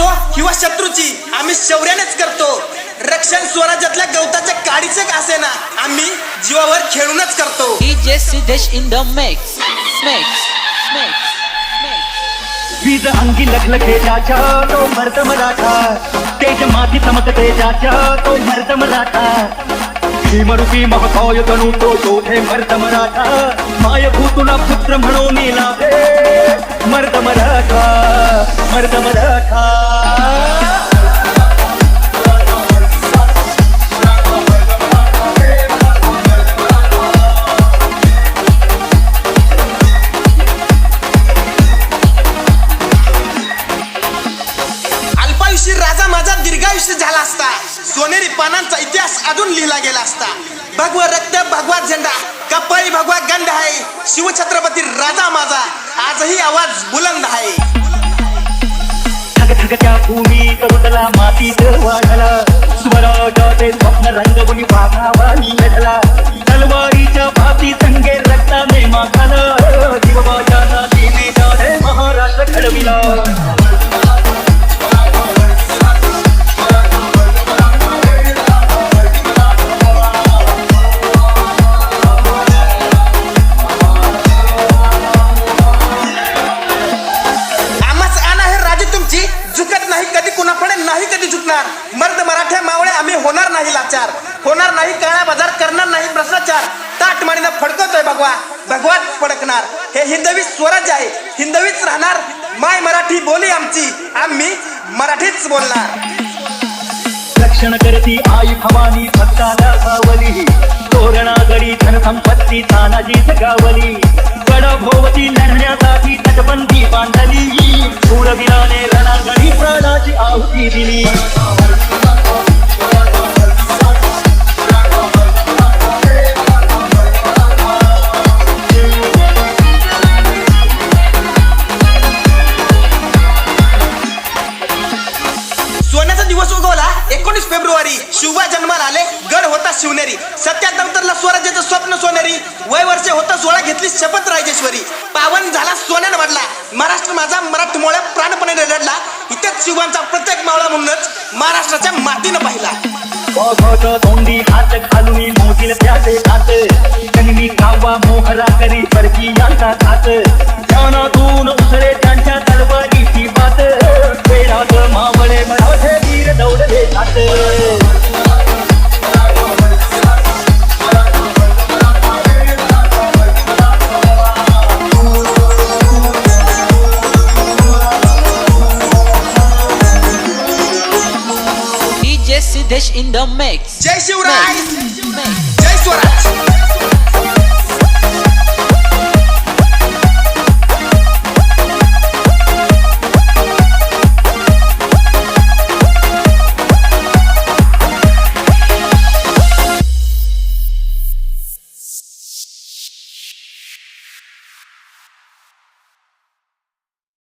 असो किंवा शत्रूची आम्ही शौर्यानेच करतो रक्षण. स्वराज्यातल्या गवताच्या काडीचे का असे ना आम्ही जीवावर खेळूनच करतो. DJ Siddhesh in the mix. वीज अंगी लखलखे जाच्या तो मर्द मराठा, तेज माती चमकते जाच्या तो मर्द मराठा. भीमरूपी महकाय तनू तो शोधे मर्द मराठा, मायभूतुला पुत्र म्हणून लाभे मर्द मराठा, मर्द मराठा. राजा माझा दीर्घायुष्य झाला असता, सोनेरी पानांचा इतिहास अजून लिहिला गेला असता. भगवा रक्त भगवा झेंडा, कपाळी भगवा गंध आहे. शिवछत्रपती राजा माझा आजही आवाज बुलंद आहे. ठगठगत्या भूमी करुतला मातीत वाढला, स्वराजाचे स्वप्न रंगवून वाघावा निघाला. तलवारीच्या भाती संगे रक्ताने माखाला, शिवबाजाचा दिनेशाने महाराष्ट्र घडविला. मर्द मराठा मावळे आम्ही होणार नाही लाचार, होणार नाही काळा बाजार, करणार नाही भ्रष्टाचार. ताट मानेनं फडकवतोय भगवा, भगवाच फडकणार. हे हिंदवी स्वराज्य आहे, हिंदवीच राहणार. माय मराठी बोली आमची, आम्ही मराठीच बोलणार. रक्षण करती आई भवानी भक्ताला सावली, तोरणागडी धन संपत्ती तानाजी जगावली. गडभोवती लढण्यासाठी तटबंदी बांधली, शूरवीराने रणांगणी प्राणाची आहुती दिली. सोन्याचा दिवस उगवला 19 फेब्रुवारी, शिवबा जन्माला आले, गड होता शिवनेरी. सत्यात अवतरला स्वराज्याचं स्वप्न सोनेरी, वय वर्ष होता 16, घेतली शपथ राजेश्वरी. पावन झाला सोन्यानं वाढला महाराष्ट्र माझा, मराठमोळ्या प्राणपणे रडला. इथेच शिवांचा प्रत्येक मावळा म्हणूनच महाराष्ट्राच्या मातीनं पाहिला. तोंडी हात घालून मोठील त्याचे खात, कणवी कावा मोहरा करी परकी यांचा खात. ज्ञानातून उसळे त्यांच्या तलवारीची बात, वेळात मावळे मराठे वीर दौडले जात. DJ Siddhesh in the mix. Jai Shivray, Jai Swaraj.